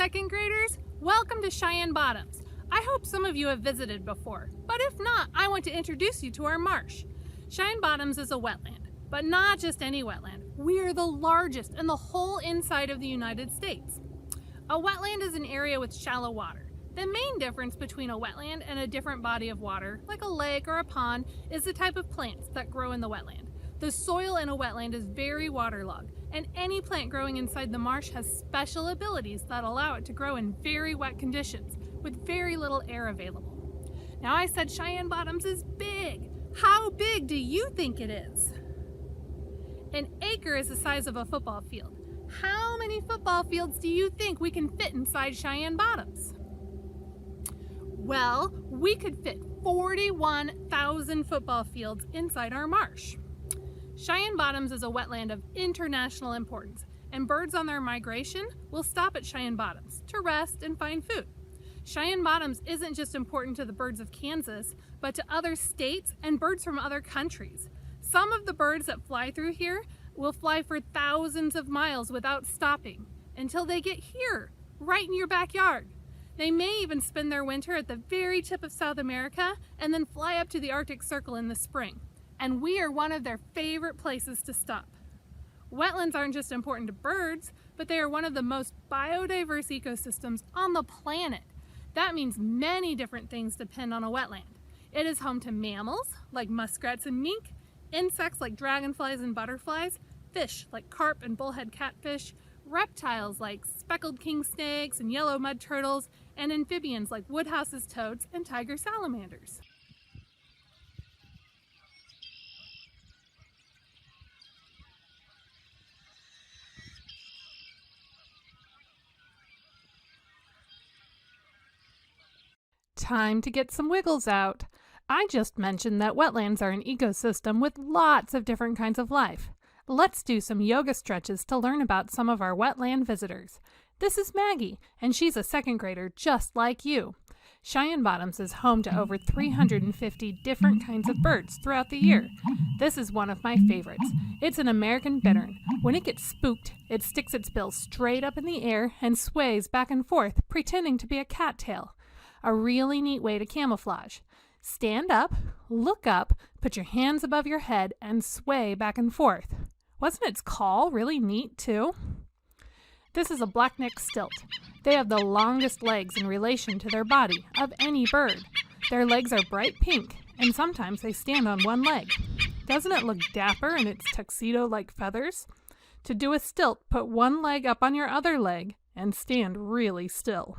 second graders, welcome to Cheyenne Bottoms. I hope some of you have visited before, but if not, I want to introduce you to our marsh. Cheyenne Bottoms is a wetland, but not just any wetland. We are the largest in the whole inside of the United States. A wetland is an area with shallow water. The main difference between a wetland and a different body of water, like a lake or a pond, is the type of plants that grow in the wetland. The soil in a wetland is very waterlogged, and any plant growing inside the marsh has special abilities that allow it to grow in very wet conditions with very little air available. Now, I said Cheyenne Bottoms is big. How big do you think it is? An acre is the size of a football field. How many football fields do you think we can fit inside Cheyenne Bottoms? Well, we could fit 41,000 football fields inside our marsh. Cheyenne Bottoms is a wetland of international importance, and birds on their migration will stop at Cheyenne Bottoms to rest and find food. Cheyenne Bottoms isn't just important to the birds of Kansas, but to other states and birds from other countries. Some of the birds that fly through here will fly for thousands of miles without stopping until they get here, right in your backyard. They may even spend their winter at the very tip of South America and then fly up to the Arctic Circle in the spring. And we are one of their favorite places to stop. Wetlands aren't just important to birds, but they are one of the most biodiverse ecosystems on the planet. That means many different things depend on a wetland. It is home to mammals, like muskrats and mink, insects like dragonflies and butterflies, fish like carp and bullhead catfish, reptiles like speckled king snakes and yellow mud turtles, and amphibians like woodhouse's toads and tiger salamanders. Time to get some wiggles out. I just mentioned that wetlands are an ecosystem with lots of different kinds of life. Let's do some yoga stretches to learn about some of our wetland visitors. This is Maggie, and she's a second grader just like you. Cheyenne Bottoms is home to over 350 different kinds of birds throughout the year. This is one of my favorites. It's an American bittern. When it gets spooked, it sticks its bill straight up in the air and sways back and forth, pretending to be a cattail. A really neat way to camouflage. Stand up, look up, put your hands above your head, and sway back and forth. Wasn't its call really neat, too? This is a black-necked stilt. They have the longest legs in relation to their body of any bird. Their legs are bright pink, and sometimes they stand on one leg. Doesn't it look dapper in its tuxedo-like feathers? To do a stilt, put one leg up on your other leg and stand really still.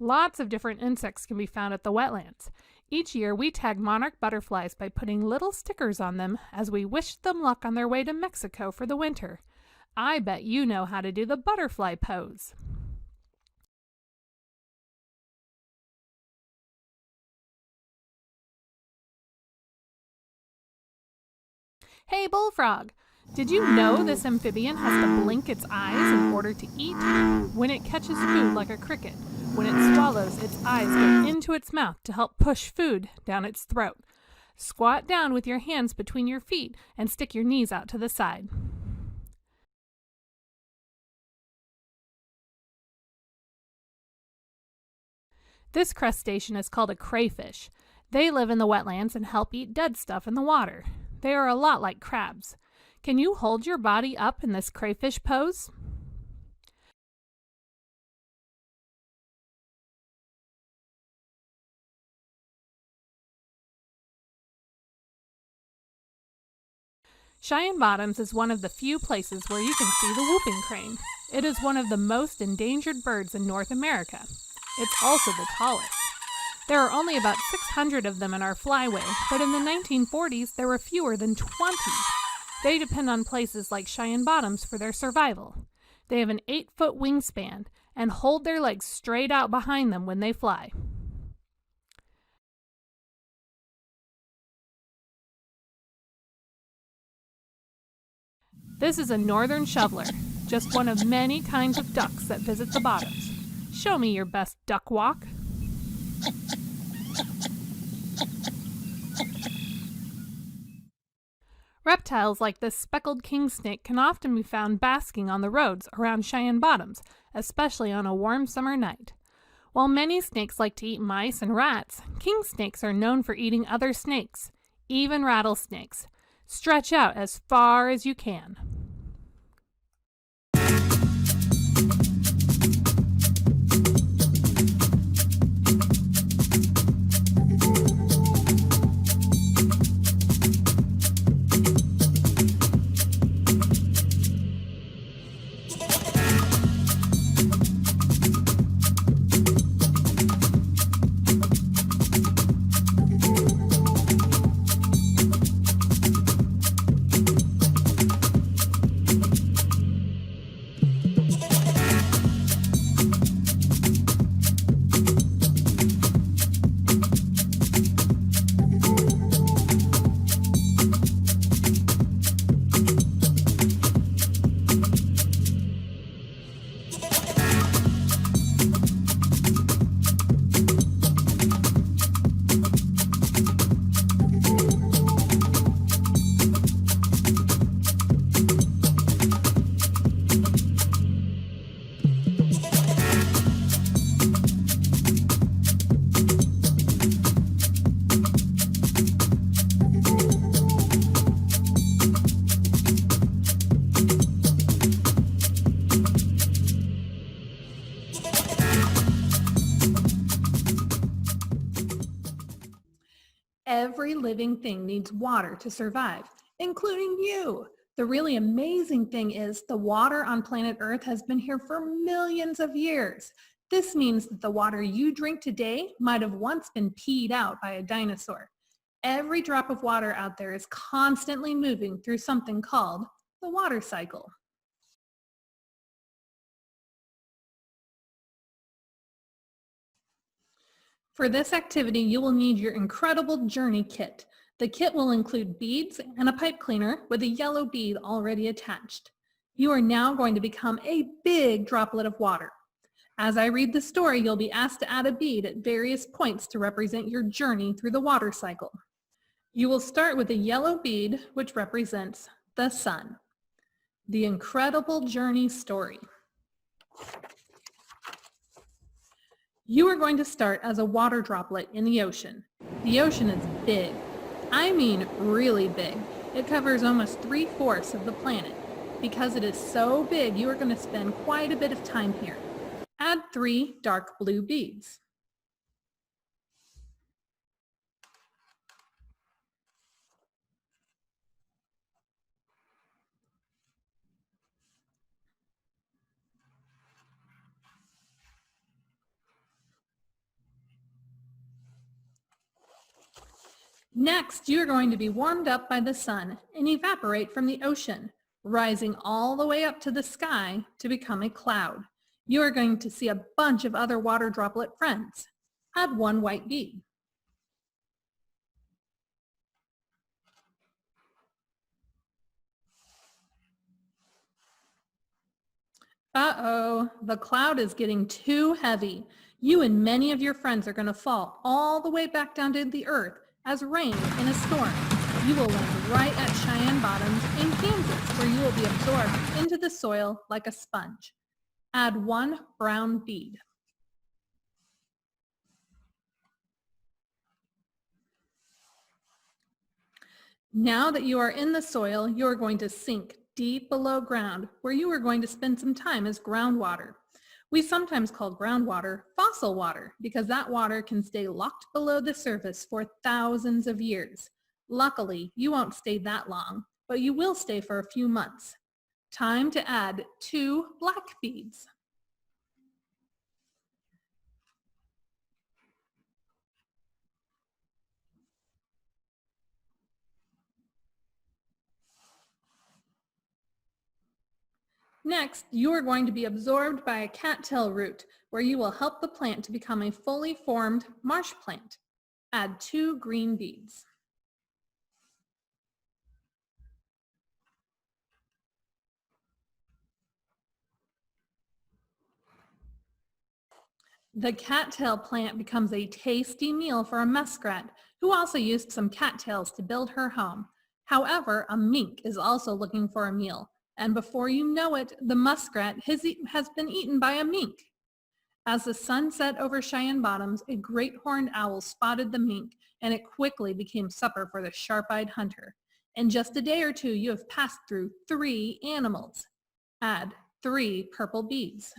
Lots of different insects can be found at the wetlands. Each year we tag monarch butterflies by putting little stickers on them as we wish them luck on their way to Mexico for the winter. I bet you know how to do the butterfly pose. Hey bullfrog! Did you know this amphibian has to blink its eyes in order to eat? When it catches food like a cricket, when it swallows, its eyes go into its mouth to help push food down its throat. Squat down with your hands between your feet and stick your knees out to the side. This crustacean is called a crayfish. They live in the wetlands and help eat dead stuff in the water. They are a lot like crabs. Can you hold your body up in this crayfish pose? Cheyenne Bottoms is one of the few places where you can see the whooping crane. It is one of the most endangered birds in North America. It's also the tallest. There are only about 600 of them in our flyway, but in the 1940s there were fewer than 20. They depend on places like Cheyenne Bottoms for their survival. They have an 8-foot wingspan and hold their legs straight out behind them when they fly. This is a northern shoveler, just one of many kinds of ducks that visit the bottoms. Show me your best duck walk. Reptiles like this speckled king snake can often be found basking on the roads around Cheyenne Bottoms, especially on a warm summer night. While many snakes like to eat mice and rats, king snakes are known for eating other snakes, even rattlesnakes. Stretch out as far as you can. Every living thing needs water to survive, including you. The really amazing thing is the water on planet Earth has been here for millions of years. This means that the water you drink today might have once been peed out by a dinosaur. Every drop of water out there is constantly moving through something called the water cycle. For this activity, you will need your incredible journey kit. The kit will include beads and a pipe cleaner with a yellow bead already attached. You are now going to become a big droplet of water. As I read the story, you'll be asked to add a bead at various points to represent your journey through the water cycle. You will start with a yellow bead, which represents the sun. The incredible journey story. You are going to start as a water droplet in the ocean. The ocean is big. I mean really big. It covers almost 3/4 of the planet. Because it is so big, you are going to spend quite a bit of time here. Add 3 dark blue beads. Next, you are going to be warmed up by the sun and evaporate from the ocean, rising all the way up to the sky to become a cloud. You are going to see a bunch of other water droplet friends. Add 1 white bead. Uh-oh, the cloud is getting too heavy. You and many of your friends are going to fall all the way back down to the earth as rain in a storm. You will land right at Cheyenne Bottoms in Kansas, where you will be absorbed into the soil like a sponge. Add 1 brown bead. Now that you are in the soil, you are going to sink deep below ground, where you are going to spend some time as groundwater. We sometimes call groundwater fossil water because that water can stay locked below the surface for thousands of years. Luckily, you won't stay that long, but you will stay for a few months. Time to add 2 black beads. Next, you are going to be absorbed by a cattail root, where you will help the plant to become a fully formed marsh plant. Add 2 green beads. The cattail plant becomes a tasty meal for a muskrat, who also used some cattails to build her home. However, a mink is also looking for a meal, and before you know it, the muskrat has been eaten by a mink. As the sun set over Cheyenne Bottoms, a great horned owl spotted the mink, and it quickly became supper for the sharp-eyed hunter. In just a day or two, you have passed through 3 animals. Add 3 purple beads.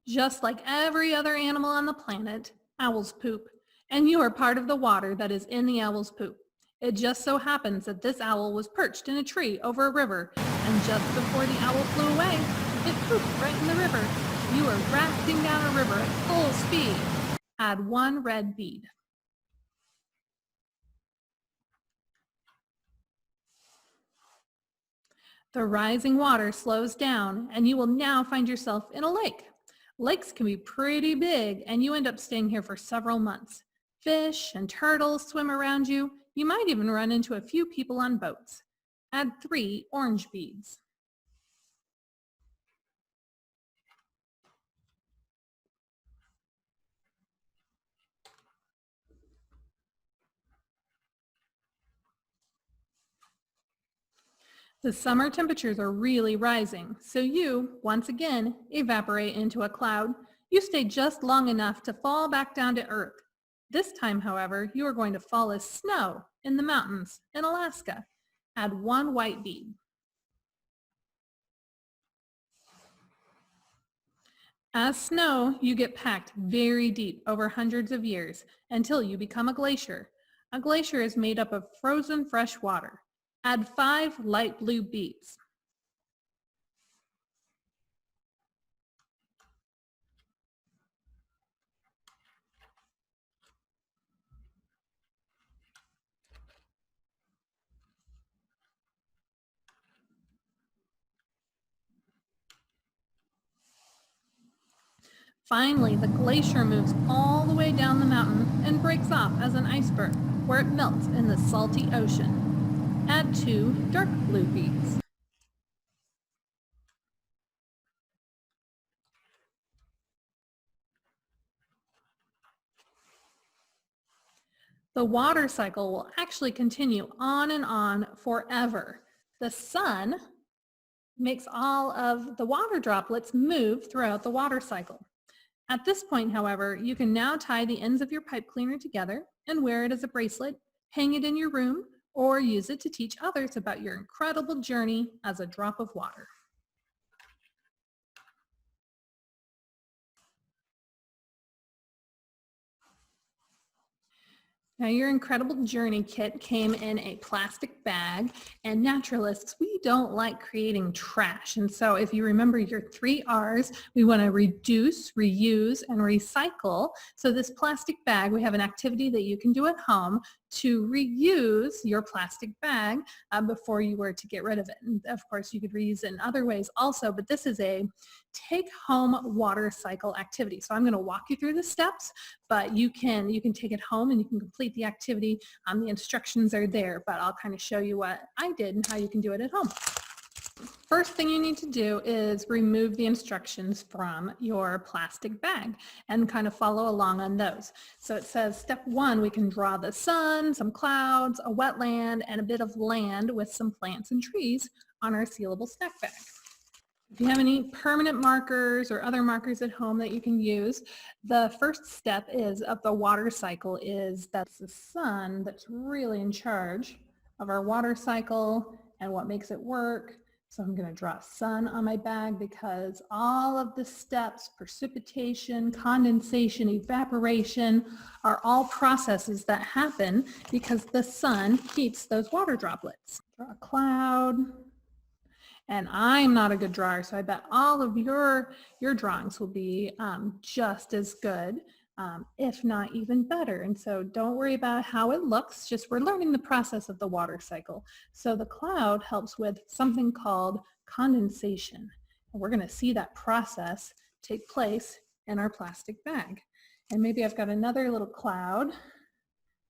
Just like every other animal on the planet, owls poop, and you are part of the water that is in the owl's poop. It just so happens that this owl was perched in a tree over a river, and just before the owl flew away, it pooped right in the river. You are rafting down a river at full speed. Add 1 red bead. The rising water slows down, and you will now find yourself in a lake. Lakes can be pretty big, and you end up staying here for several months. Fish and turtles swim around you. You might even run into a few people on boats. Add 3 orange beads. The summer temperatures are really rising, so you, once again, evaporate into a cloud. You stay just long enough to fall back down to Earth. This time, however, you are going to fall as snow in the mountains in Alaska. Add 1 white bead. As snow, you get packed very deep over hundreds of years until you become a glacier. A glacier is made up of frozen fresh water. Add 5 light blue beads. Finally, the glacier moves all the way down the mountain and breaks off as an iceberg, where it melts in the salty ocean. Add 2 dark blue beads. The water cycle will actually continue on and on forever. The sun makes all of the water droplets move throughout the water cycle. At this point, however, you can now tie the ends of your pipe cleaner together and wear it as a bracelet, hang it in your room, or use it to teach others about your incredible journey as a drop of water. Now, your incredible journey kit came in a plastic bag, and naturalists, we don't like creating trash. And so if you remember your 3 R's, we want to reduce, reuse, and recycle. So this plastic bag, we have an activity that you can do at home to reuse your plastic bag before you were to get rid of it. And of course, you could reuse it in other ways also, but this is a take-home water cycle activity. So I'm going to walk you through the steps, but you can take it home and you can complete the activity. The instructions are there, but I'll kind of show you what I did and how you can do it at home. First thing you need to do is remove the instructions from your plastic bag and kind of follow along on those. So it says step 1, we can draw the sun, some clouds, a wetland, and a bit of land with some plants and trees on our sealable snack bag. If you have any permanent markers or other markers at home that you can use, the first step of the water cycle is that's the sun that's really in charge of our water cycle and what makes it work. So I'm going to draw sun on my bag because all of the steps, precipitation, condensation, evaporation, are all processes that happen because the sun keeps those water droplets. Draw a cloud. And I'm not a good drawer, so I bet all of your drawings will be just as good, if not even better. And so don't worry about how it looks, just we're learning the process of the water cycle. So the cloud helps with something called condensation. And we're going to see that process take place in our plastic bag. And maybe I've got another little cloud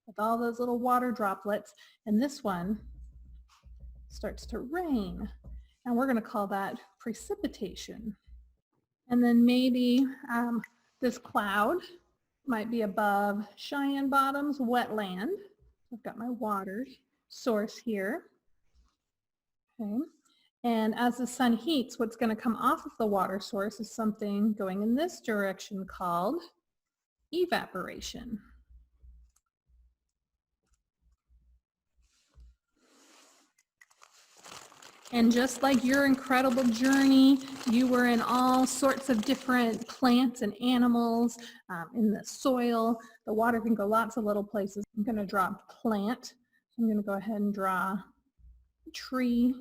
with all those little water droplets. And this one starts to rain. And we're going to call that precipitation. And then maybe this cloud might be above Cheyenne Bottoms wetland. I've got my water source here. Okay. And as the sun heats, what's going to come off of the water source is something going in this direction called evaporation. And just like your incredible journey, you were in all sorts of different plants and animals in the soil. The water can go lots of little places. I'm going to draw a plant. I'm going to go ahead and draw a tree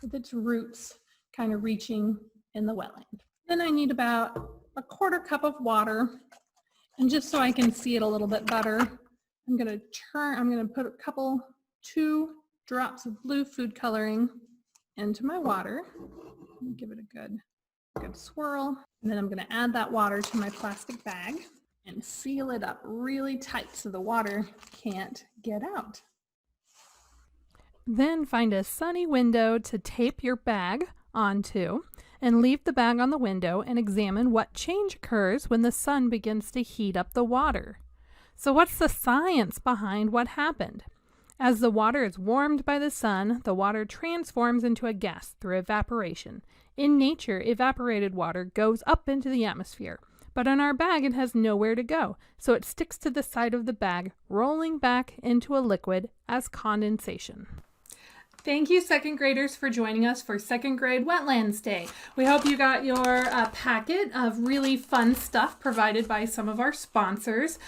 with its roots kind of reaching in the wetland. Then I need about a 1/4 cup of water. And just so I can see it a little bit better, I'm going to put 2 drops of blue food coloring into my water. Give it a good swirl. And then I'm going to add that water to my plastic bag and seal it up really tight so the water can't get out. Then find a sunny window to tape your bag onto and leave the bag on the window and examine what change occurs when the sun begins to heat up the water. So what's the science behind what happened? As the water is warmed by the sun, the water transforms into a gas through evaporation. In nature, evaporated water goes up into the atmosphere, but in our bag it has nowhere to go, so it sticks to the side of the bag, rolling back into a liquid as condensation. Thank you, second graders, for joining us for Second Grade Wetlands Day. We hope you got your packet of really fun stuff provided by some of our sponsors.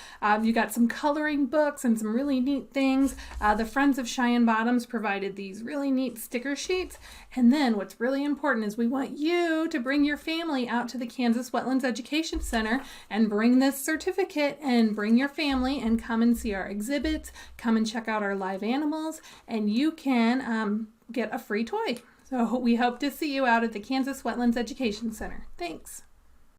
You got some coloring books and some really neat things. The Friends of Cheyenne Bottoms provided these really neat sticker sheets. And then what's really important is we want you to bring your family out to the Kansas Wetlands Education Center and bring this certificate and bring your family and come and see our exhibits, come and check out our live animals, and you can get a free toy. So we hope to see you out at the Kansas Wetlands Education Center. Thanks.